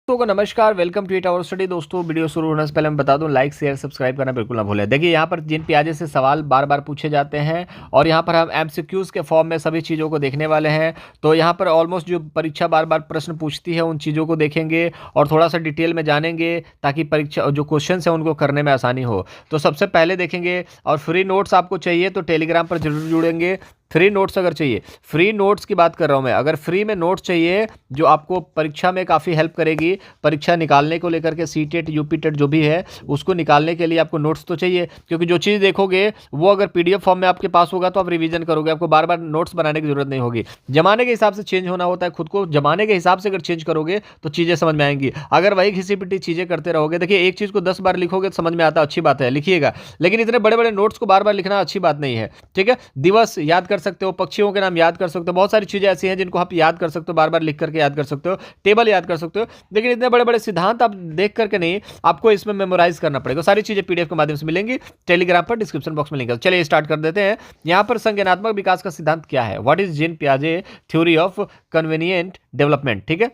दोस्तों को नमस्कार, welcome to it our study. दोस्तों वीडियो शुरू होने से पहले मैं बता दूं, लाइक शेयर सब्सक्राइब करना बिल्कुल ना भूलें। देखिए यहाँ पर जिन प्याजे से सवाल बार बार पूछे जाते हैं और यहाँ पर हम एमसीक्यूज के फॉर्म में सभी चीज़ों को देखने वाले हैं। तो यहाँ पर ऑलमोस्ट जो परीक्षा बार बार प्रश्न पूछती है उन चीज़ों को देखेंगे और थोड़ा सा डिटेल में जानेंगे ताकि परीक्षा जो क्वेश्चन है उनको करने में आसानी हो। तो सबसे पहले देखेंगे, और फ्री नोट्स आपको चाहिए तो टेलीग्राम पर जरूर जुड़ेंगे। फ्री नोट्स अगर चाहिए, फ्री नोट्स की बात कर रहा हूं मैं, अगर फ्री में नोट्स चाहिए जो आपको परीक्षा में काफ़ी हेल्प करेगी, परीक्षा निकालने को लेकर के सीटेट यूपीटेट जो भी है उसको निकालने के लिए आपको नोट्स तो चाहिए। क्योंकि जो चीज़ देखोगे वो अगर पीडीएफ फॉर्म में आपके पास होगा तो आप रिवीजन करोगे, आपको बार बार नोट्स बनाने की जरूरत नहीं होगी। जमाने के हिसाब से चेंज होना होता है, खुद को जमाने के हिसाब से अगर चेंज करोगे तो चीज़ें समझ में आएंगी। अगर वही घिसी पिटी चीज़ें करते रहोगे, देखिए एक चीज़ को 10 बार लिखोगे तो समझ में आता, अच्छी बात है लिखिएगा, लेकिन इतने बड़े बड़े नोट्स को बार बार लिखना अच्छी बात नहीं है। ठीक है, दिवस याद कर सकते हो, पक्षियों नाम याद कर सकते हो, बहुत सारी चीजें ऐसी हैं जिनको आप याद कर सकते हो, बार बार लिख करके याद कर सकते हो, टेबल याद कर सकते हो, लेकिन इतने बड़े बड़े सिद्धांत आप देख करके नहीं, आपको इसमें मेमोराइज करना पड़ेगा। सारी चीजें पीडीएफ के माध्यम से मिलेंगी, टेलीग्राम पर डिस्क्रिप्शन बॉक्स में लिंक है। चलिए स्टार्ट कर देते हैं। यहां पर संज्ञानात्मक विकास का सिद्धांत क्या है, व्हाट इज जीन पियाजे थ्योरी ऑफ कन्वीनियंट डेवलपमेंट। ठीक है,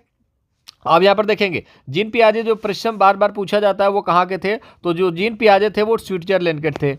अब यहां पर देखेंगे जीन पियाजे जो प्रश्न बार बार पूछा जाता है वो कहां के थे, तो जो जीन पियाजे थे वो स्विट्जरलैंड के थे।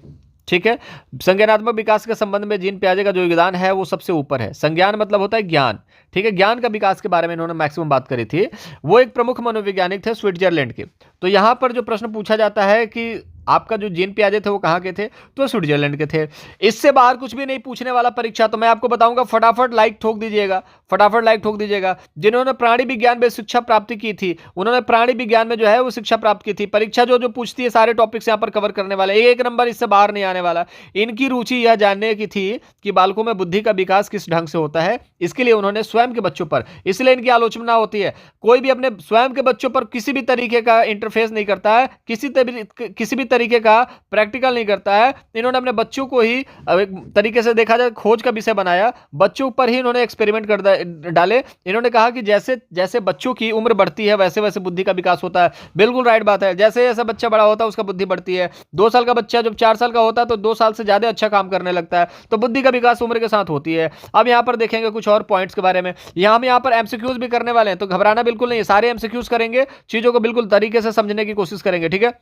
ठीक है, संज्ञानात्मक विकास के संबंध में जीन पियाजे का जो योगदान है वो सबसे ऊपर है। संज्ञान मतलब होता है ज्ञान। ठीक है, ज्ञान का विकास के बारे में इन्होंने मैक्सिमम बात करी थी। वो एक प्रमुख मनोवैज्ञानिक थे स्विट्जरलैंड के। तो यहां पर जो प्रश्न पूछा जाता है कि आपका जो जीन पियाजे थे वो कहां के थे, तो स्विट्जरलैंड के थे। इससे बाहर कुछ भी नहीं पूछने वाला परीक्षा। तो मैं आपको बताऊंगा, फटाफट लाइक ठोक दीजिएगा, फटाफट लाइक ठोक दीजिएगा। जिन्होंने प्राणी विज्ञान में शिक्षा प्राप्त की थी, उन्होंने प्राणी विज्ञान में जो है वो शिक्षा प्राप्त की थी। परीक्षा जो जो पूछती है सारे टॉपिक्स यहां पर कवर करने वाले, एक नंबर इससे बाहर नहीं आने वाला। इनकी रुचि यह जानने की थी कि बालकों में बुद्धि का विकास किस ढंग से होता है। इसके लिए उन्होंने स्वयं के बच्चों पर, इसलिए इनकी आलोचना होती है, कोई भी अपने स्वयं के बच्चों पर किसी भी तरीके का इंटरफेस नहीं करता है, किसी भी तरीके का प्रैक्टिकल नहीं करता है। इन्होंने अपने बच्चों को ही एक तरीके से देखा जाए खोज का विषय बनाया, बच्चों पर ही इन्होंने एक्सपेरिमेंट कर डाले। इन्होंने कहा कि जैसे जैसे बच्चों की उम्र बढ़ती है वैसे वैसे बुद्धि का विकास होता है। बिल्कुल राइट बात है, जैसे जैसे बच्चा बड़ा होता है उसका बुद्धि बढ़ती है। 2 साल का बच्चा जब 4 साल का होता है तो 2 साल से ज्यादा अच्छा काम करने लगता है। तो बुद्धि का विकास उम्र के साथ होती है। अब यहां पर देखेंगे कुछ और पॉइंट्स के बारे में। यहां पर एमसीक्यूज भी करने वाले हैं, तो घबराना बिल्कुल नहीं है, सारे एमसीक्यूज करेंगे, चीजों को बिल्कुल तरीके से समझने की कोशिश करेंगे। ठीक है,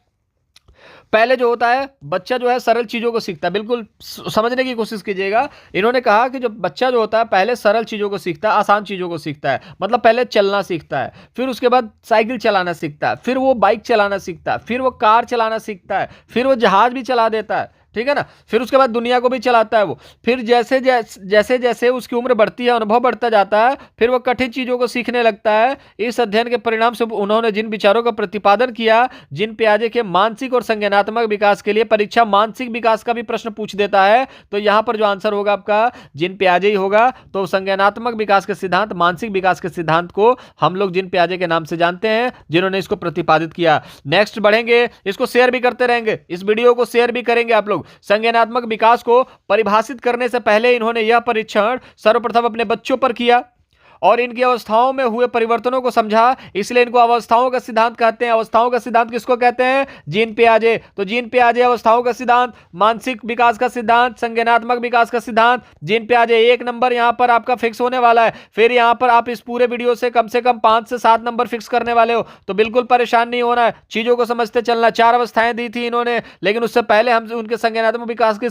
पहले जो होता है बच्चा जो है सरल चीजों को सीखता है, बिल्कुल समझने की कोशिश कीजिएगा। इन्होंने कहा कि जो बच्चा जो होता है पहले सरल चीजों को सीखता है, आसान चीजों को सीखता है। मतलब पहले चलना सीखता है, फिर उसके बाद साइकिल चलाना सीखता है, फिर वो बाइक चलाना सीखता है, फिर वो कार चलाना सीखता है, फिर वो जहाज भी चला देता है। ठीक है ना, फिर उसके बाद दुनिया को भी चलाता है वो। फिर जैसे जैसे जैसे उसकी उम्र बढ़ती है, अनुभव बढ़ता जाता है, फिर वो कठिन चीजों को सीखने लगता है। इस अध्ययन के परिणाम से उन्होंने जिन विचारों का प्रतिपादन किया, जिन पियाजे के मानसिक और संज्ञानात्मक विकास के लिए परीक्षा मानसिक विकास का भी प्रश्न पूछ देता है, तो यहां पर जो आंसर होगा आपका जिन पियाजे ही होगा। तो संज्ञानात्मक विकास के सिद्धांत, मानसिक विकास के सिद्धांत को हम लोग जिन पियाजे के नाम से जानते हैं, जिन्होंने इसको प्रतिपादित किया। नेक्स्ट बढ़ेंगे, इसको शेयर भी करते रहेंगे, इस वीडियो को शेयर भी करेंगे आप लोग। संज्ञानात्मक विकास को परिभाषित करने से पहले इन्होंने यह परीक्षण सर्वप्रथम अपने बच्चों पर किया और इनकी अवस्थाओं में हुए परिवर्तनों को समझा, इसलिए इनको अवस्थाओं का सिद्धांत कहते हैं। अवस्थाओं का सिद्धांत किसको कहते हैं, जीन पियाजे। तो जीन पियाजे अवस्थाओं का सिद्धांत, मानसिक विकास का सिद्धांत, संज्ञानात्मक विकास का सिद्धांत, जीन पियाजे। 1 नंबर यहां पर आपका फिक्स होने वाला है। फिर यहां पर आप इस पूरे वीडियो से कम 5 से 7 नंबर फिक्स करने वाले हो, तो बिल्कुल परेशान नहीं होना है, चीजों को समझते चलना। 4 अवस्थाएं दी थी इन्होंने, लेकिन उससे पहले हम उनके संज्ञानात्मक विकास की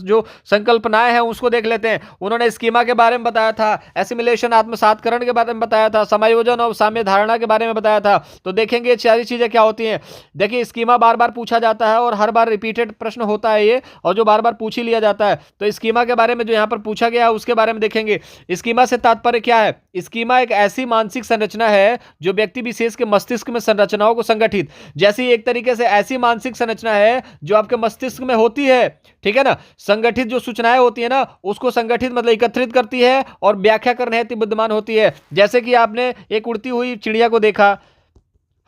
जो संकल्पनाएं हैं उसको देख लेते हैं। उन्होंने स्कीमा के बारे में बताया था, एसिमिलेशन आत्मसात करण के बारे में बताया था, समायोजन और साम्य धारणा के बारे में बताया था। तो देखेंगे ये सारी चीजें क्या होती हैं। देखिए स्कीमा बार बार पूछा जाता है और हर बार रिपीटेड प्रश्न होता है ये, और जो बार बार पूछ ही लिया जाता है। तो स्कीमा के बारे में जो यहां पर पूछा गया है उसके बारे में देखेंगे। स्कीमा से तात्पर्य क्या है, स्कीमा एक ऐसी मानसिक संरचना है जो व्यक्ति विशेष के मस्तिष्क में संरचनाओं को संगठित, जैसी एक तरीके से ऐसी मानसिक संरचना है जो आपके मस्तिष्क में होती है। ठीक है ना, संगठित जो सूचनाएं होती है ना उसको संगठित मतलब एकत्रित करती है और व्याख्या करने हेतु विद्यमान होती है। जैसे कि आपने एक उड़ती हुई चिड़िया को देखा,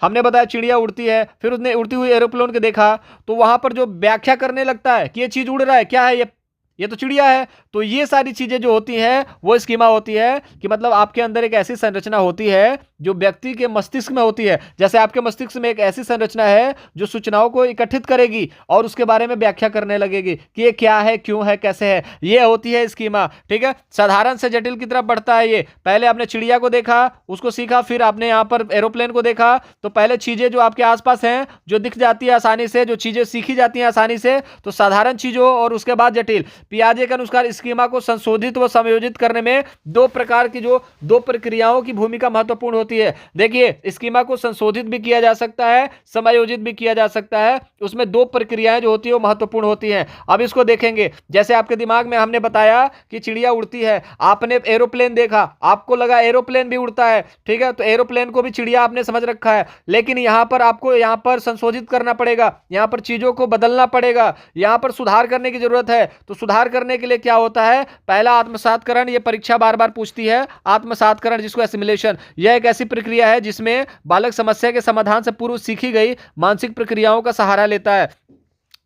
हमने बताया चिड़िया उड़ती है, फिर उसने उड़ती हुई एरोप्लेन को देखा, तो वहां पर जो व्याख्या करने लगता है कि ये चीज उड़ रहा है, क्या है ये तो चिड़िया है। तो ये सारी चीजें जो होती हैं वो स्कीमा होती है कि मतलब आपके अंदर एक ऐसी संरचना होती है जो व्यक्ति के मस्तिष्क में होती है। जैसे आपके मस्तिष्क में एक ऐसी संरचना है जो सूचनाओं को इकट्ठित करेगी और उसके बारे में व्याख्या करने लगेगी कि ये क्या है, क्यों है, कैसे है, ये होती है स्कीमा। ठीक है, साधारण से जटिल की तरफ बढ़ता है ये। पहले आपने चिड़िया को देखा, उसको सीखा, फिर आपने यहां पर एरोप्लेन को देखा। तो पहले चीजें जो आपके आसपास हैं, जो दिख जाती है आसानी से, जो चीजें सीखी जाती हैं आसानी से, तो साधारण चीजों और उसके बाद जटिल। पियाजे के अनुसार स्कीमा को संशोधित व समायोजित करने में दो प्रकार की जो दो प्रक्रियाओं की भूमिका महत्वपूर्ण होती है। देखिए, स्कीमा को संशोधित भी किया जा सकता है, समायोजित भी किया जा सकता है। उसमें दो प्रक्रियाएं जो होती है वो महत्वपूर्ण होती हैं। अब इसको देखेंगे। जैसे आपके दिमाग में हमने बताया कि चिड़िया उड़ती है, आपने एरोप्लेन देखा, आपको लगा एरोप्लेन भी उड़ता है। ठीक है, तो एरोप्लेन को भी चिड़िया आपने समझ रखा है, लेकिन यहां पर आपको यहां पर संशोधित करना पड़ेगा, यहां पर चीजों को बदलना पड़ेगा, यहां पर सुधार करने की जरूरत है। तो सुधार करने के लिए क्या होता है? पहला आत्मसातकरण। ये परीक्षा बार बार पूछती है, आत्मसातकरण, जिसको एसिमिलेशन। यह एक ऐसी प्रक्रिया है जिसमें बालक समस्या के समाधान से पूर्व सीखी गई मानसिक प्रक्रियाओं का सहारा लेता है।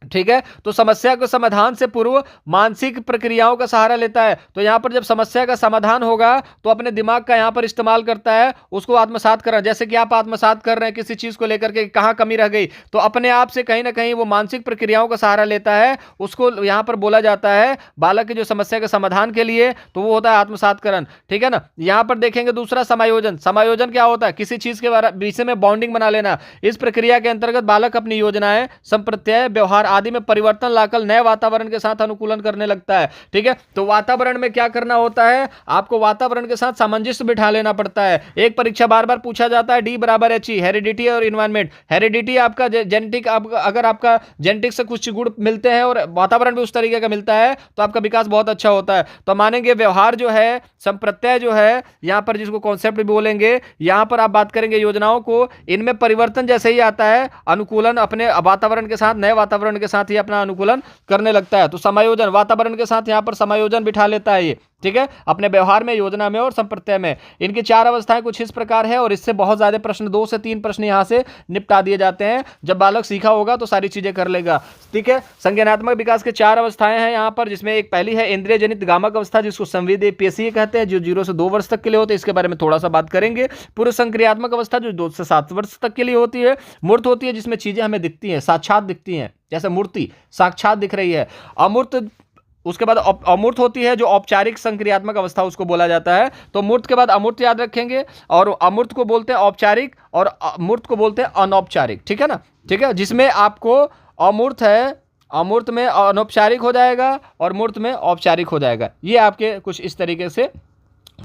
ठीक है, तो समस्या के समाधान से पूर्व मानसिक प्रक्रियाओं का सहारा लेता है। तो यहां पर जब समस्या का समाधान होगा तो अपने दिमाग का यहां पर इस्तेमाल करता है, उसको आत्मसात करना। जैसे कि आप आत्मसात कर रहे हैं किसी चीज को लेकर के, कहां कमी रह गई, तो अपने आप से कहीं ना कहीं वो मानसिक प्रक्रियाओं का सहारा लेता है, उसको यहां पर बोला जाता है बालक की जो समस्या के समाधान के लिए, तो वो होता है आत्मसातकरण। ठीक है ना। यहां पर देखेंगे दूसरा समायोजन। समायोजन क्या होता है? किसी चीज के विषय में बॉन्डिंग बना लेना। इस प्रक्रिया के अंतर्गत बालक अपनी योजनाएं, संप्रत्यय, व्यवहार आदि में परिवर्तन लाकर नए वातावरण के साथ अनुकूलन करने लगता है। ठीक है, तो वातावरण में क्या करना होता है? आपको वातावरण के साथ सामंजस्य बिठा लेना पड़ता है। एक परीक्षा बार बार पूछा जाता है, डी बराबर एच ई, हेरिडिटी और इन्वायरमेंट। हेरिडिटी आपका जेनेटिक, अगर आपका जेनेटिक से कुछ गुण मिलते हैं और वातावरण भी उस तरीके का मिलता है तो आपका विकास बहुत अच्छा होता है। तो मानेंगे व्यवहार जो है, संप्रत्यय जो है, यहां पर जिसको कॉन्सेप्ट भी बोलेंगे, यहां पर आप बात करेंगे योजनाओं को, इनमें परिवर्तन जैसे ही आता है, अनुकूलन अपने वातावरण के साथ, नए वातावरण के साथ ही अपना अनुकूलन करने लगता है। तो समायोजन, वातावरण के साथ यहां पर समायोजन बिठा लेता है ये। ठीक है, अपने व्यवहार में, योजना में और संप्रत्यय में। इनकी चार अवस्थाएं कुछ इस प्रकार है और इससे बहुत ज्यादा प्रश्न, 2 से 3 प्रश्न यहां से निपटा दिए जाते हैं। जब बालक सीखा होगा तो सारी चीजें कर लेगा। ठीक है, संज्ञानात्मक विकास के 4 अवस्थाएं हैं यहां पर, जिसमें एक पहली है इंद्रिय जनित गामक अवस्था, जिसको संवेदी पेशीय कहते हैं, जो 0 से 2 वर्ष तक के लिए होते हैं। इसके बारे में थोड़ा सा बात करेंगे। पूर्व संक्रियात्मक अवस्था जो 2 से 7 वर्ष तक के लिए होती है। मूर्त होती है, जिसमें चीजें हमें दिखती हैं, साक्षात दिखती हैं, जैसे मूर्ति साक्षात दिख रही है। अमूर्त, उसके बाद अमूर्त होती है, जो औपचारिक संक्रियात्मक अवस्था उसको बोला जाता है। तो मूर्त के बाद अमूर्त याद रखेंगे, और अमूर्त को बोलते हैं औपचारिक और मूर्त को बोलते हैं अनौपचारिक। ठीक है ना। ठीक है, जिसमें आपको अमूर्त है, अमूर्त में अनौपचारिक हो जाएगा और मूर्त में औपचारिक हो जाएगा। ये आपके कुछ इस तरीके से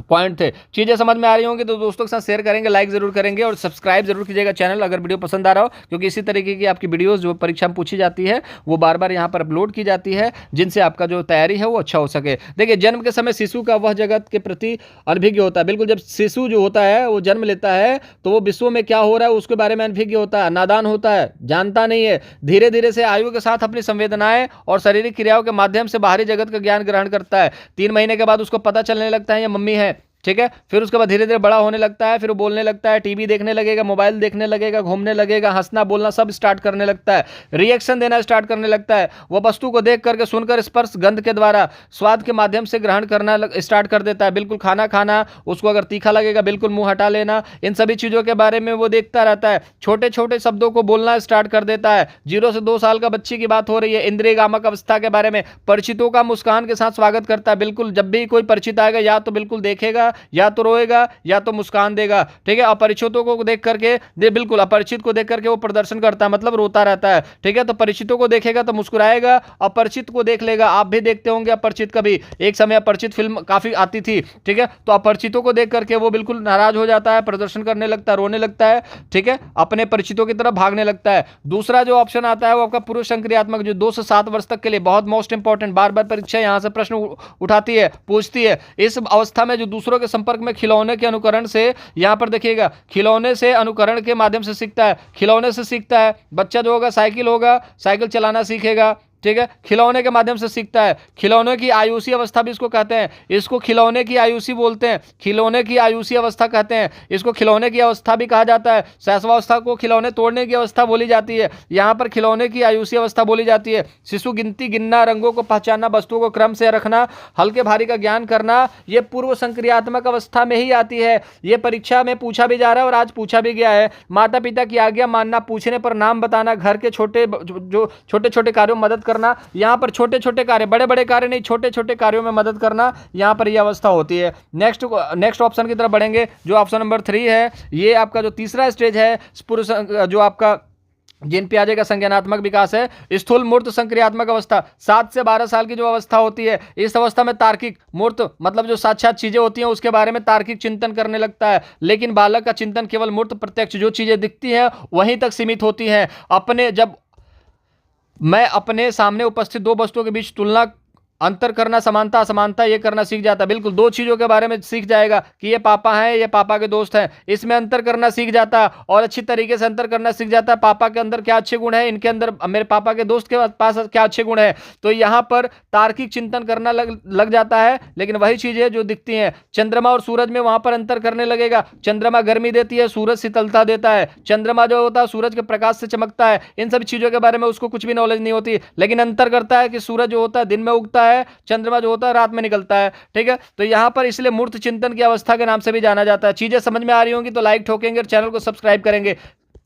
पॉइंट थे। चीजें समझ में आ रही होंगी तो दोस्तों के साथ शेयर करेंगे, लाइक जरूर करेंगे और सब्सक्राइब जरूर कीजिएगा चैनल, अगर वीडियो पसंद आ रहा हो, क्योंकि इसी तरीके की आपकी वीडियोस जो परीक्षा में पूछी जाती है वो बार बार यहाँ पर अपलोड की जाती है, जिनसे आपका जो तैयारी है वो अच्छा हो सके। देखिए, जन्म के समय शिशु का वह जगत के प्रति अनभिज्ञ होता है। बिल्कुल, जब शिशु जो होता है वो जन्म लेता है तो वो विश्व में क्या हो रहा है उसके बारे में अनभिज्ञ होता है, नादान होता है, जानता नहीं है। धीरे धीरे से आयु के साथ अपनी संवेदनाएं और शारीरिक क्रियाओं के माध्यम से बाहरी जगत का ज्ञान ग्रहण करता है। 3 महीने के बाद उसको पता चलने लगता है ये मम्मी है। ठीक है, फिर उसके बाद धीरे धीरे बड़ा होने लगता है, फिर वो बोलने लगता है, टीवी देखने लगेगा, मोबाइल देखने लगेगा, घूमने लगेगा, हंसना बोलना सब स्टार्ट करने लगता है, रिएक्शन देना स्टार्ट करने लगता है। वह वस्तु को देख करके, सुनकर, स्पर्श, गंध के द्वारा, स्वाद के माध्यम से ग्रहण करना स्टार्ट कर देता है। बिल्कुल खाना खाना, उसको अगर तीखा लगेगा बिल्कुल मुंह हटा लेना, इन सभी चीजों के बारे में वो देखता रहता है। छोटे छोटे शब्दों को बोलना स्टार्ट कर देता है। 0 से 2 साल का बच्चे की बात हो रही है। इंद्रिय गामक अवस्था के बारे में, परिचितों का मुस्कान के साथ स्वागत करता है। बिल्कुल जब भी कोई परिचित आएगा या तो बिल्कुल देखेगा, या तो रोएगा, या तो मुस्कान देगा। ठीक है, अपरिचितों को देख करके बिल्कुल अपरिचित को देख करके वो प्रदर्शन करता है, मतलब रोता रहता है। ठीक है, तो परिचितों को देखेगा तो मुस्कुराएगा, अपरिचित को देख लेगा। आप भी देखते होंगे अपरिचित, कभी एक समय अपरिचित फिल्म काफी आती थी। ठीक है, तो अपरिचितों को देख करके वो बिल्कुल नाराज हो जाता है, प्रदर्शन करने लगता है, रोने लगता है। ठीक है, अपने परिचितों की तरफ भागने लगता है। दूसरा जो ऑप्शन आता है वो आपका पूर्व संक्रियात्मक, जो 2 से 7 वर्ष तक के लिए, बहुत मोस्ट इंपॉर्टेंट, बार बार परीक्षा यहां से प्रश्न उठाती है, पूछती है। इस अवस्था में जो दूसरों के संपर्क में खिलौने के अनुकरण से, यहां पर देखिएगा, खिलौने से अनुकरण के माध्यम से सीखता है। खिलौने से सीखता है बच्चा जो होगा, साइकिल होगा, साइकिल चलाना सीखेगा। ठीक है, खिलौने के माध्यम से सीखता है। खिलौने की आयुषी अवस्था भी इसको कहते हैं, इसको खिलौने की आयुषी बोलते हैं, खिलौने की आयुषी अवस्था कहते हैं, इसको खिलौने की अवस्था भी कहा जाता है। शैशवावस्था को खिलौने तोड़ने की अवस्था बोली जाती है, यहाँ पर खिलौने की आयुषी अवस्था बोली जाती है। शिशु गिनती गिनना, रंगों को पहचानना, वस्तुओं को क्रम से रखना, हल्के भारी का ज्ञान करना, ये पूर्व संक्रियात्मक अवस्था में ही आती है। ये परीक्षा में पूछा भी जा रहा है और आज पूछा भी गया है। माता पिता की आज्ञा मानना, पूछने पर नाम बताना, घर के छोटे जो छोटे छोटे कार्यों में मदद करना, यहाँ पर छोटे छोटे कार्य, बड़े बड़े कार्य नहीं, छोटे छोटे कार्यों में मदद करना, यहाँ पर यह अवस्था होती है। नेक्स्ट ऑप्शन की तरफ बढ़ेंगे, जो ऑप्शन नंबर 3 है। ये आपका जो तीसरा स्टेज है, जो आपका जीन पियाजे का संज्ञानात्मक विकास है, स्थूल मूर्त संक्रियात्मक अवस्था, 7 से 12 साल की जो अवस्था होती है, इस अवस्था में तार्किक मूर्त मतलब जो साक्षात चीजें होती हैं उसके बारे में तार्किक चिंतन करने लगता है। लेकिन बालक का चिंतन केवल मूर्त प्रत्यक्ष जो चीजें दिखती हैं वहीं तक सीमित होती हैं। मैं अपने सामने उपस्थित दो वस्तुओं के बीच तुलना, अंतर करना, समानता असमानता ये करना सीख जाता है। बिल्कुल, दो चीज़ों के बारे में सीख जाएगा कि ये पापा हैं, ये पापा के दोस्त हैं, इसमें अंतर करना सीख जाता है और अच्छी तरीके से अंतर करना सीख जाता है। पापा के अंदर क्या अच्छे गुण है, इनके अंदर, मेरे पापा के दोस्त के पास क्या अच्छे गुण है। तो यहाँ पर तार्किक चिंतन करना लग जाता है। लेकिन वही चीज़ें जो दिखती हैं, चंद्रमा और सूरज में वहाँ पर अंतर करने लगेगा। चंद्रमा गर्मी देती है, सूरज शीतलता देता है। चंद्रमा जो होता है सूरज के प्रकाश से चमकता है। इन सभी चीज़ों के बारे में उसको कुछ भी नॉलेज नहीं होती, लेकिन अंतर करता है कि सूरज जो होता है दिन में उगता है, चंद्रमा जो होता है रात में निकलता है। ठीक है, तो यहां पर इसलिए मूर्त चिंतन की अवस्था के नाम से भी जाना जाता है। चीजें समझ में आ रही होंगी तो लाइक ठोकेंगे और चैनल को सब्सक्राइब करेंगे।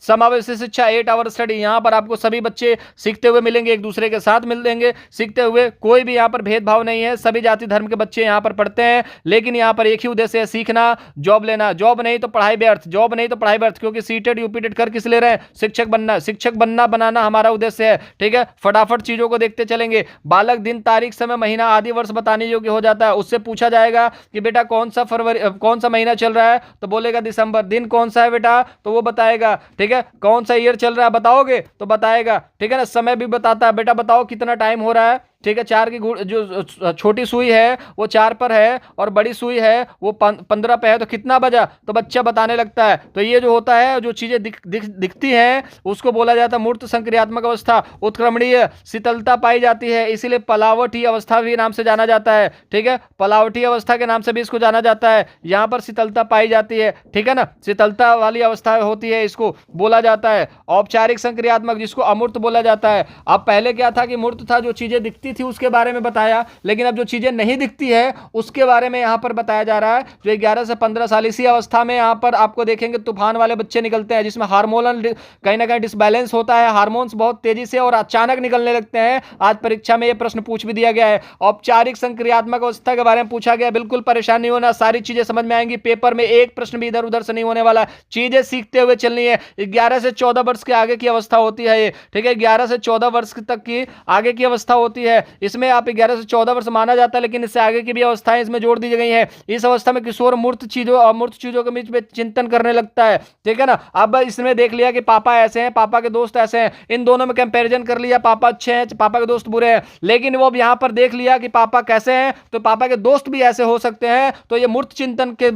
समावेशी शिक्षा 8 आवर स्टडी, यहाँ पर आपको सभी बच्चे सीखते हुए मिलेंगे, एक दूसरे के साथ मिलेंगे सीखते हुए। कोई भी यहाँ पर भेदभाव नहीं है, सभी जाति धर्म के बच्चे यहाँ पर पढ़ते हैं। लेकिन यहाँ पर एक ही उद्देश्य है, सीखना, जॉब लेना। जॉब नहीं तो पढ़ाई व्यर्थ, जॉब नहीं तो पढ़ाई व्यर्थ, क्योंकि सीटेड यूपीटेड कर किस ले रहे हैं, शिक्षक बनना। शिक्षक बनना बनाना हमारा उद्देश्य है। ठीक है, फटाफट चीजों को देखते चलेंगे। बालक दिन तारीख समय महीना आदि वर्ष बताने योग्य हो जाता है। उससे पूछा जाएगा कि बेटा कौन सा महीना चल रहा है, तो बोलेगा दिसंबर। दिन कौन सा है बेटा, तो वो बताएगा। ठीक है, कौन सा ईयर चल रहा है बताओगे, तो बताएगा। ठीक है ना, समय भी बताता है, बेटा बताओ कितना टाइम हो रहा है। ठीक है, 4 की जो छोटी सुई है वो 4 पर है और बड़ी सुई है वो 15 पे है, तो कितना बजा, तो बच्चा बताने लगता है। तो ये जो होता है, जो चीजें दिखती हैं उसको बोला जाता है मूर्त संक्रियात्मक अवस्था। उत्क्रमणीय शीतलता पाई जाती है, इसीलिए पलावटी अवस्था भी नाम से जाना जाता है। ठीक है, पलावटी अवस्था के नाम से भी इसको जाना जाता है। यहाँ पर शीतलता पाई जाती है। ठीक है ना, शीतलता वाली अवस्था होती है, इसको बोला जाता है औपचारिक संक्रियात्मक, जिसको अमूर्त बोला जाता है। अब पहले क्या था कि मूर्त था, जो चीजें दिखती थी उसके बारे में बताया, लेकिन अब जो चीजें नहीं दिखती है उसके बारे में यहां पर बताया जा रहा है। जो 11 से 15 साल, इसी अवस्था में यहां पर आपको देखेंगे तूफान वाले बच्चे निकलते हैं, जिसमें हार्मोनल कहीं ना कहीं डिसबैलेंस होता है, हार्मोन्स बहुत तेजी से और अचानक निकलने लगते हैं। आज परीक्षा में यह प्रश्न पूछ भी दिया गया है। औपचारिक संक्रियात्मक अवस्था के बारे में पूछा गया। बिल्कुल परेशान नहीं होना, सारी चीजें समझ में आएंगी। पेपर में एक प्रश्न भी इधर उधर से नहीं होने वाला। चीजें सीखते हुए चलनी है। 11 से 14 वर्ष के आगे की अवस्था होती है ये। ठीक है, 11 से 14 वर्ष तक की आगे की अवस्था होती है। इसमें आप 11 से 14 वर्ष माना जाता है, लेकिन इससे आगे की भी अवस्थाएं इसमें जोड़ दी गई हैं। इस अवस्था में किशोर मूर्त चीजों अमूर्त चीजों के बीच में चिंतन करने लगता है। ठीक है ना, अब इसमें देख लिया कि पापा ऐसे हैं, पापा के दोस्त ऐसे हैं, इन दोनों में कंपैरिजन कर लिया, पापा अच्छे हैं, पापा के दोस्त बुरे हैं। लेकिन वो अब यहां पर देख लिया कि पापा कैसे हैं, तो पापा के दोस्त भी ऐसे हो सकते हैं। तो ये मूर्त चिंतन के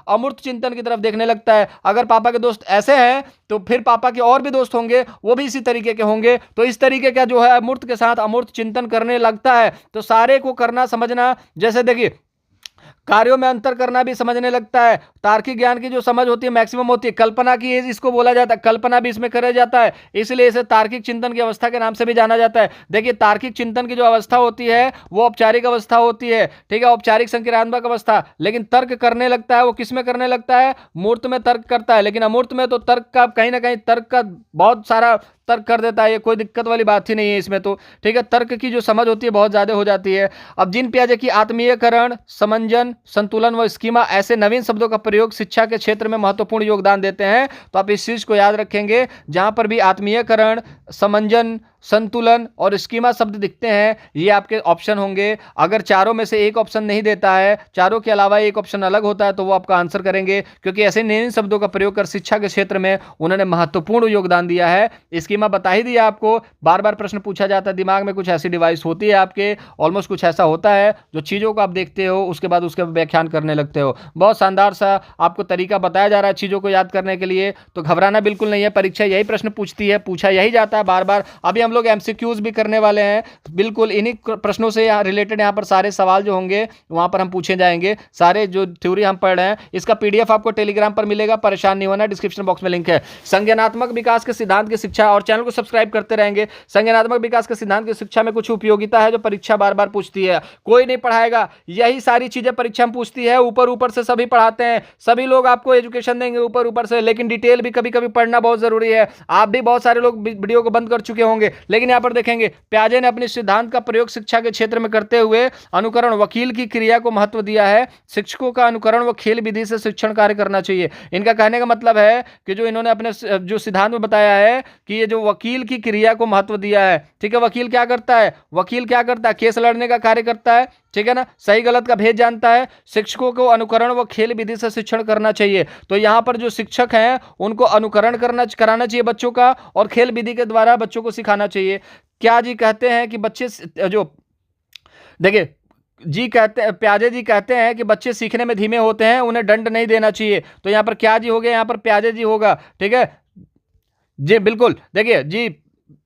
अमूर्त चिंतन की तरफ देखने लगता है। अगर पापा के दोस्त ऐसे हैं तो फिर पापा के और भी दोस्त होंगे, वो भी इसी तरीके के होंगे। तो इस तरीके का जो है अमूर्त के साथ अमूर्त चिंतन करने लगता है। तो सारे को करना समझना, जैसे देखिए कार्यों में अंतर करना भी समझने लगता है। तार्किक ज्ञान की जो समझ होती है मैक्सिमम होती है। कल्पना की इसको बोला जाता है, कल्पना भी इसमें करा जाता है, इसलिए इसे तार्किक चिंतन की अवस्था के नाम से भी जाना जाता है। देखिए, तार्किक चिंतन की जो अवस्था होती है वो औपचारिक अवस्था होती है। ठीक है, औपचारिक संक्रियात्मक अवस्था। लेकिन तर्क करने लगता है, वो किस में करने लगता है, मूर्त में तर्क करता है। लेकिन अमूर्त में तो तर्क का कहीं ना कहीं तर्क का बहुत सारा तर्क कर देता है, ये कोई दिक्कत वाली बात ही नहीं है इसमें तो। ठीक है, तर्क की जो समझ होती है बहुत ज्यादा हो जाती है। अब जीन पियाजे की आत्मीयकरण, समंजन, संतुलन व स्कीमा ऐसे नवीन शब्दों का प्रयोग शिक्षा के क्षेत्र में महत्वपूर्ण योगदान देते हैं। तो आप इस चीज को याद रखेंगे, जहां पर भी आत्मीयकरण, समंजन, संतुलन और स्कीमा शब्द दिखते हैं, ये आपके ऑप्शन होंगे। अगर चारों में से एक ऑप्शन नहीं देता है, चारों के अलावा एक ऑप्शन अलग होता है, तो वो आपका आंसर करेंगे, क्योंकि ऐसे नए शब्दों का प्रयोग कर शिक्षा के क्षेत्र में उन्होंने महत्वपूर्ण योगदान दिया है। स्कीमा बता ही दिया आपको, बार बार प्रश्न पूछा जाता है। दिमाग में कुछ ऐसी डिवाइस होती है आपके, ऑलमोस्ट कुछ ऐसा होता है जो चीज़ों को आप देखते हो, उसके बाद उसके व्याख्यान करने लगते हो। बहुत शानदार सा आपको तरीका बताया जा रहा है चीज़ों को याद करने के लिए। तो घबराना बिल्कुल नहीं है, परीक्षा यही प्रश्न पूछती है, पूछा यही जाता है बार बार। अभी हम लोग एमसीक्यूज भी करने वाले हैं। बिल्कुल इन्हीं प्रश्नों से रिलेटेड यहाँ पर सारे सवाल जो होंगे वहां पर हम पूछे जाएंगे। सारे जो थ्योरी हम पढ़ रहे हैं इसका पीडीएफ आपको टेलीग्राम पर मिलेगा, परेशान नहीं होना, डिस्क्रिप्शन बॉक्स में लिंक है। संज्ञानात्मक विकास के सिद्धांत की शिक्षा, और चैनल को सब्सक्राइब करते रहेंगे। संज्ञानात्मक विकास के सिद्धांत की शिक्षा में कुछ उपयोगिता है जो परीक्षा बार बार पूछती है, कोई नहीं पढ़ाएगा, यही सारी चीजें परीक्षा में पूछती है। ऊपर ऊपर से सभी पढ़ाते हैं, सभी लोग आपको एजुकेशन देंगे ऊपर ऊपर से, लेकिन डिटेल भी कभी कभी पढ़ना बहुत जरूरी है। आप भी बहुत सारे लोग वीडियो को बंद कर चुके होंगे, लेकिन यहां पर देखेंगे पियाजे ने अपने सिद्धांत का प्रयोग शिक्षा के क्षेत्र में करते हुए अनुकरण वकील की क्रिया को महत्व दिया है। शिक्षकों का अनुकरण व खेल विधि से शिक्षण कार्य करना चाहिए। इनका कहने का मतलब है कि जो इन्होंने अपने जो सिद्धांत में बताया है कि ये जो वकील की क्रिया को महत्व दिया है, ठीक है। वकील क्या करता है? वकील क्या करता है? केस लड़ने का कार्य करता है, ठीक है ना, सही गलत का भेद जानता है। शिक्षकों को अनुकरण व खेल विधि से शिक्षण करना चाहिए। तो यहां पर जो शिक्षक हैं उनको अनुकरण कराना चाहिए बच्चों का, और खेल विधि के द्वारा बच्चों को सिखाना चाहिए। क्या जी कहते हैं कि बच्चे जो देखिए जी कहते हैं, प्याजे जी कहते हैं कि बच्चे सीखने में धीमे होते हैं, उन्हें दंड नहीं देना चाहिए। तो यहां पर क्या जी हो गया? यहां पर प्याजे जी होगा, ठीक है जी, बिल्कुल। देखिए जी,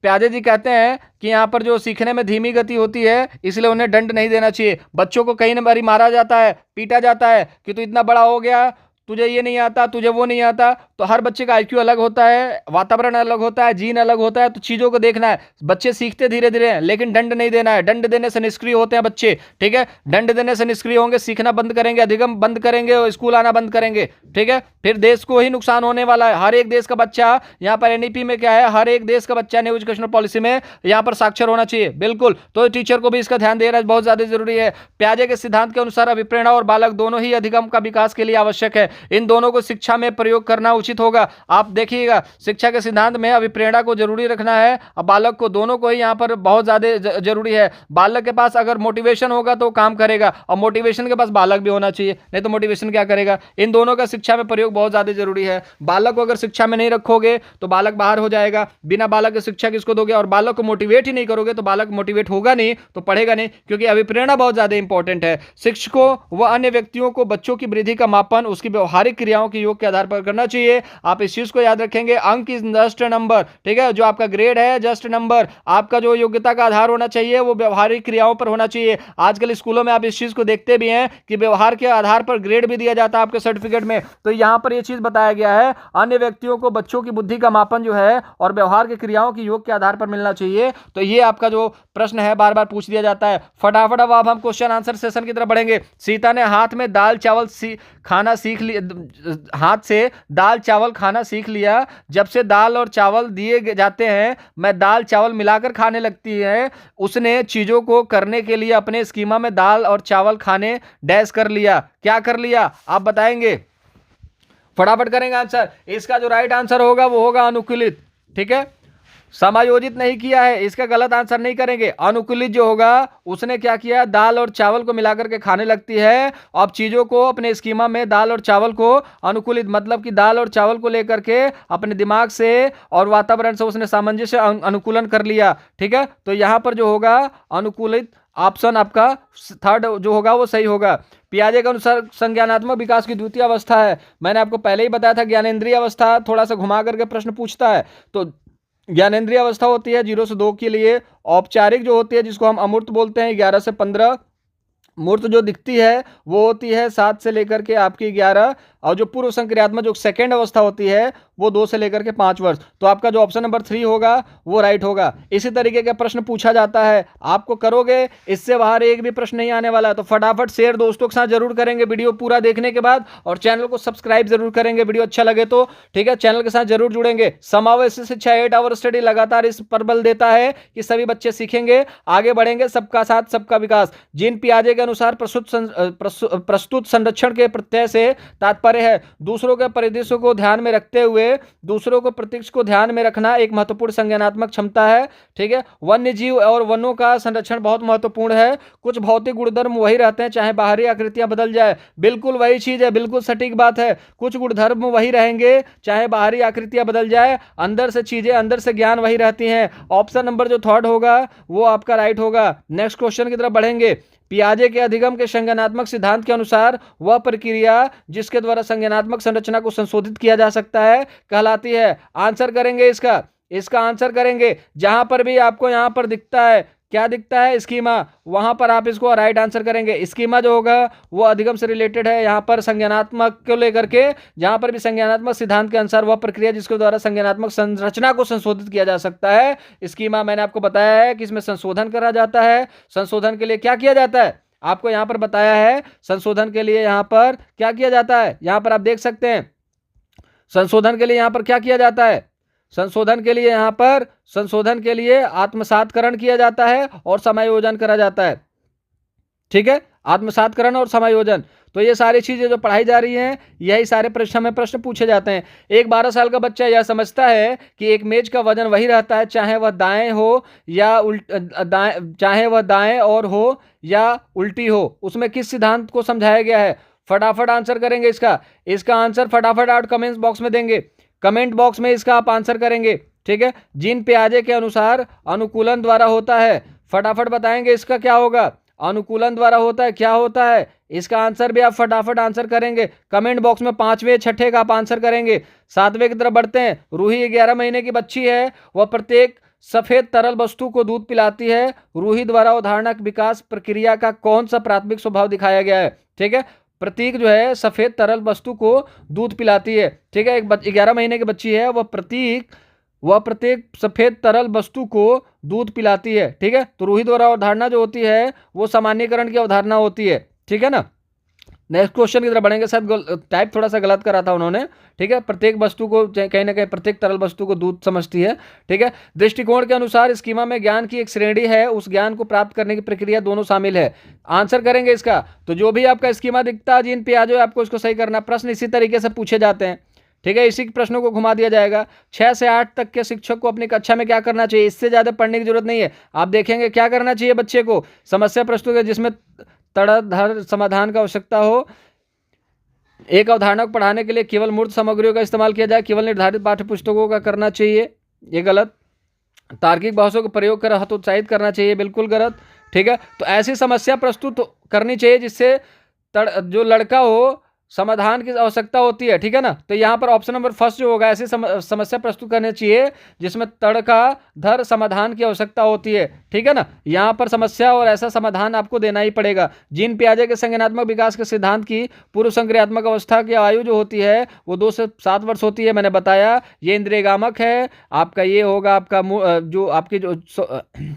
प्याजे जी कहते हैं कि यहाँ पर जो सीखने में धीमी गति होती है इसलिए उन्हें दंड नहीं देना चाहिए। बच्चों को कई बार मारा जाता है, पीटा जाता है कि तू इतना बड़ा हो गया, तुझे ये नहीं आता, तुझे वो नहीं आता। तो हर बच्चे का आईक्यू अलग होता है, वातावरण अलग होता है, जीन अलग होता है, तो चीज़ों को देखना है। बच्चे सीखते धीरे धीरे, लेकिन दंड नहीं देना है। दंड देने से निष्क्रिय होते हैं बच्चे, ठीक है। दंड देने से निष्क्रिय होंगे, सीखना बंद करेंगे, अधिगम बंद करेंगे और स्कूल आना बंद करेंगे, ठीक है। फिर देश को ही नुकसान होने वाला है। हर एक देश का बच्चा, यहाँ पर एनईपी में क्या है, हर एक देश का बच्चा न्यू एजुकेशनल पॉलिसी में यहाँ पर साक्षर होना चाहिए, बिल्कुल। तो टीचर को भी इसका ध्यान देना बहुत ज्यादा जरूरी है। प्याजे के सिद्धांत के अनुसार अभिप्रेरणा और बालक दोनों ही अधिगम का विकास के लिए आवश्यक है। इन दोनों को शिक्षा में प्रयोग करना उचित होगा। आप देखिएगा, शिक्षा के सिद्धांत में अभिप्रेरणा को जरूरी रखना है और बालक को, दोनों को ही यहाँ पर बहुत ज्यादा जरूरी है। बालक के पास अगर मोटिवेशन होगा तो काम करेगा, और मोटिवेशन के पास बालक भी होना चाहिए, नहीं तो मोटिवेशन क्या करेगा। इन दोनों का शिक्षा में प्रयोग बहुत ज्यादा जरूरी है। बालक को अगर शिक्षा में नहीं रखोगे तो बालक बाहर हो जाएगा। बिना बालक के शिक्षा किसको दोगे? और बालक को मोटिवेट ही नहीं करोगे तो बालक मोटिवेट होगा नहीं, तो पढ़ेगा नहीं, क्योंकि अभिप्रेरणा बहुत ज्यादा इंपॉर्टेंट है। शिक्षकों व अन्य व्यक्तियों को बच्चों की वृद्धि का मापन उसकी व्यवहारिक क्रियाओं के योग के आधार पर करना चाहिए। आप इस चीज को याद रखेंगे, अंक इज जस्ट नंबर, ठीक है। जो आपका ग्रेड है जस्ट नंबर, आपका जो योग्यता का आधार होना चाहिए वो व्यवहारिक क्रियाओं पर होना चाहिए। आजकल स्कूलों में आप इस चीज को देखते भी हैं कि व्यवहार के आधार पर ग्रेड भी दिया जाता है आपके सर्टिफिकेट में। तो यहां पर यह चीज बताया गया है, अन्य व्यक्तियों को बच्चों की बुद्धि का मापन जो है और व्यवहार की क्रियाओं की योग के आधार पर मिलना चाहिए। तो ये आपका जो प्रश्न है बार बार पूछ दिया जाता है। फटाफट अब हम क्वेश्चन आंसर सेशन की तरफ बढ़ेंगे। सीता ने हाथ में दाल चावल खाना सीख लिया, हाथ से दाल चावल खाना सीख लिया। जब से दाल और चावल दिए जाते हैं मैं दाल चावल मिलाकर खाने लगती है। उसने चीजों को करने के लिए अपने स्कीमा में दाल और चावल खाने डैश कर लिया। क्या कर लिया आप बताएंगे? फटाफट करेंगे आंसर। इसका जो राइट आंसर होगा वो होगा अनुकूलित, ठीक है। समायोजित नहीं किया है, इसका गलत आंसर नहीं करेंगे। अनुकूलित जो होगा उसने क्या किया, दाल और चावल को मिलाकर के खाने लगती है। अब चीजों को अपने स्कीमा में दाल और चावल को अनुकूलित, मतलब कि दाल और चावल को लेकर के अपने दिमाग से और वातावरण से उसने सामंजस्य अनुकूलन कर लिया, ठीक है। तो यहां पर जो होगा अनुकूलित ऑप्शन आपका थर्ड जो होगा वो सही होगा। पियाजे के अनुसार संज्ञानात्मक विकास की द्वितीय अवस्था है, मैंने आपको पहले ही बताया था ज्ञानेंद्रिय अवस्था थोड़ा सा घुमा करके प्रश्न पूछता है। तो ज्ञानेंद्रिय अवस्था होती है 0 से 2 के लिए। औपचारिक जो होती है जिसको हम अमूर्त बोलते हैं 11 से 15। मूर्त जो दिखती है वो होती है 7 से लेकर के आपकी 11, और जो पूर्व संक्रियात्मक जो सेकेंड अवस्था होती है वो 2 से लेकर के 5 वर्ष। तो आपका जो ऑप्शन नंबर 3 होगा वो राइट होगा। इसी तरीके का प्रश्न पूछा जाता है, आपको करोगे इससे बाहर एक भी प्रश्न नहीं आने वाला। तो फटाफट शेयर दोस्तों के साथ जरूर करेंगे वीडियो पूरा देखने के बाद, और चैनल को सब्सक्राइब जरूर करेंगे वीडियो अच्छा लगे तो, ठीक है। चैनल के साथ जरूर जुड़ेंगे। समावेशी शिक्षा 8 आवर स्टडी लगातार इस पर बल देता है कि सभी बच्चे सीखेंगे, आगे बढ़ेंगे, सबका साथ सबका विकास। जीन पियाजे के अनुसार प्रस्तुत संरक्षण के प्रत्यय से तात्पर्य है दूसरों के परिदृश्य को ध्यान में रखते हुए दूसरों को प्रत्यक्ष को ध्यान में रखना एक महत्वपूर्ण संज्ञानात्मक क्षमता है, ठीक है। वन्य जीव और वनों का संरक्षण बहुत महत्वपूर्ण है। कुछ भौतिक गुणधर्म वही रहते हैं चाहे बाहरी आकृतियां बदल जाए, बिल्कुल वही चीज है, बिल्कुल सटीक बात है। कुछ गुणधर्म वही रहेंगे चाहे बाहरी आकृतियां बदल जाए, अंदर से चीजें, अंदर से ज्ञान वही रहती हैं। ऑप्शन नंबर जो थर्ड होगा वो आपका राइट होगा। नेक्स्ट क्वेश्चन की तरफ बढ़ेंगे। पियाजे के अधिगम के संज्ञानात्मक सिद्धांत के अनुसार वह प्रक्रिया जिसके द्वारा संज्ञानात्मक संरचना को संशोधित किया जा सकता है कहलाती है। आंसर करेंगे इसका, इसका आंसर करेंगे। जहां पर भी आपको यहां पर दिखता है, क्या दिखता है, स्कीमा, वहां पर आप इसको राइट आंसर करेंगे। स्कीमा जो होगा वो अधिगम से रिलेटेड है, यहां पर संज्ञानात्मक को लेकर के, जहां पर भी संज्ञानात्मक सिद्धांत के अनुसार वह प्रक्रिया जिसके द्वारा संज्ञानात्मक संरचना को संशोधित किया जा सकता है। स्कीमा मैंने आपको बताया है कि इसमें संशोधन करा जाता है। संशोधन के लिए क्या किया जाता है, आपको यहां पर बताया है। संशोधन के लिए यहां पर क्या किया जाता है, यहां पर आप देख सकते हैं संशोधन के लिए यहां पर क्या किया जाता है, संशोधन के लिए यहां पर संशोधन के लिए आत्मसातकरण किया जाता है और समायोजन करा जाता है। ठीक है, आत्मसातकरण और समायोजन। तो ये सारी चीजें जो पढ़ाई जा रही हैं, यही सारे परीक्षा में प्रश्न पूछे जाते हैं। एक 12 साल का बच्चा यह समझता है कि एक मेज का वजन वही रहता है चाहे वह दाएं हो या चाहे वह दाएं और हो या उल्टी हो, उसमें किस सिद्धांत को समझाया गया है। फटाफट आंसर करेंगे इसका आंसर फटाफट आप कमेंट बॉक्स में देंगे, कमेंट बॉक्स में इसका आप आंसर करेंगे। ठीक है, जीन पियाजे के अनुसार अनुकूलन द्वारा होता है, फटाफट बताएंगे इसका क्या होगा, अनुकूलन द्वारा होता है, क्या होता है, इसका आंसर भी आप फटाफट आंसर करेंगे कमेंट बॉक्स में। 5वें 6ठे का आप आंसर करेंगे। 7वें की तरफ बढ़ते हैं। रूही 11 महीने की बच्ची है, वह प्रत्येक सफेद तरल वस्तु को दूध पिलाती है। रूही द्वारा अवधारणा विकास प्रक्रिया का कौन सा प्राथमिक स्वभाव दिखाया गया है। ठीक है, प्रतीक जो है सफेद तरल वस्तु को दूध पिलाती है। ठीक है, एक 11 महीने की बच्ची है, वह प्रत्येक सफेद तरल वस्तु को दूध पिलाती है। ठीक है, तो रूही द्वारा अवधारणा जो होती है वो सामान्यीकरण की अवधारणा होती है। ठीक है ना, नेक्स्ट क्वेश्चन की तरफ बढ़ेंगे। शायद टाइप थोड़ा सा गलत करा था उन्होंने। ठीक है, प्रत्येक वस्तु को कहीं ना कहीं प्रत्येक तरल वस्तु को दूध समझती है। ठीक है, दृष्टिकोण के अनुसार स्कीमा में ज्ञान की एक श्रेणी है, उस ज्ञान को प्राप्त करने की प्रक्रिया दोनों शामिल है। आंसर करेंगे इसका। तो जो भी आपका स्कीमा दिखता है जीन पियाजे, आपको इसको सही करना। प्रश्न इसी तरीके से पूछे जाते हैं। ठीक है, इसी प्रश्नों को घुमा दिया जाएगा। 6 से 8 तक के शिक्षक को अपनी कक्षा में क्या करना चाहिए, इससे ज्यादा पढ़ने की जरूरत नहीं है। आप देखेंगे क्या करना चाहिए बच्चे को, समस्या प्रस्तुत है जिसमें तड़ाधड़ समाधान का आवश्यकता हो। एक अवधारणा को पढ़ाने के लिए केवल मूर्त सामग्रियों का इस्तेमाल किया जाए, केवल निर्धारित पाठ्य पुस्तकों का करना चाहिए, ये गलत। तार्किक बहसों का प्रयोग कर हतोत्साहित करना चाहिए, बिल्कुल गलत। ठीक है, तो ऐसी समस्या प्रस्तुत करनी चाहिए जिससे जो लड़का हो समाधान की आवश्यकता होती है। ठीक है ना, तो यहाँ पर ऑप्शन नंबर फर्स्ट जो होगा, ऐसी समस्या प्रस्तुत करनी चाहिए जिसमें तड़काधर समाधान की आवश्यकता होती है। ठीक है ना, यहाँ पर समस्या और ऐसा समाधान आपको देना ही पड़ेगा। जीन पियाजे के संज्ञानात्मक विकास के सिद्धांत की पूर्व संक्रियात्मक अवस्था की आयु जो होती है वो 2 से 7 वर्ष होती है, मैंने बताया। ये इंद्रियगामक है आपका, ये होगा आपका जो आपकी जो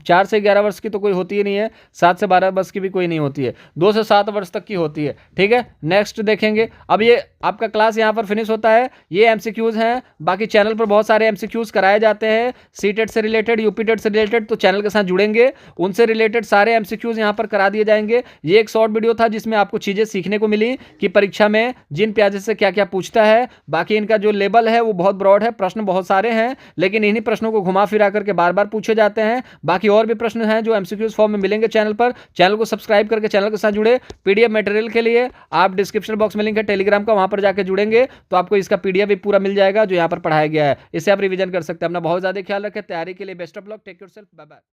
4 से 11 वर्ष की तो कोई होती ही नहीं है, 7 से 12 वर्ष की भी कोई नहीं होती है, 2 से 7 वर्ष तक की होती है। ठीक है, नेक्स्ट देखेंगे। अब ये आपका क्लास यहां पर फिनिश होता है। ये एमसीक्यूज हैं, बाकी चैनल पर बहुत सारे एमसीक्यूज कराए जाते हैं सीटेट से रिलेटेड, यूपीटेट से रिलेटेड, तो चैनल के साथ जुड़ेंगे, उनसे रिलेटेड सारे एमसीक्यूज यहां पर करा दिए जाएंगे। ये एक शॉर्ट वीडियो था जिसमें आपको चीजें सीखने को मिली कि परीक्षा में जीन पियाजे से क्या क्या पूछता है। बाकी इनका जो लेवल है वो बहुत ब्रॉड है, प्रश्न बहुत सारे हैं, लेकिन इन्हीं प्रश्नों को घुमा फिरा करके बार बार पूछे जाते हैं। बाकी और भी प्रश्न हैं जो एमसीक्यूज फॉर्म में मिलेंगे चैनल पर। चैनल को सब्सक्राइब करके चैनल के साथ जुड़े। पीडीएफ मटेरियल के लिए आप डिस्क्रिप्शन बॉक्स में लिंक है टेलीग्राम का, वहां पर जाकर जुड़ेंगे तो आपको इसका पीडीएफ भी पूरा मिल जाएगा जो यहां पर पढ़ाया गया है। इससे आप रिवीजन कर सकते हैं। अपना बहुत ज्यादा ख्याल रखें। तैयारी के लिए best of luck. Take yourself, bye bye.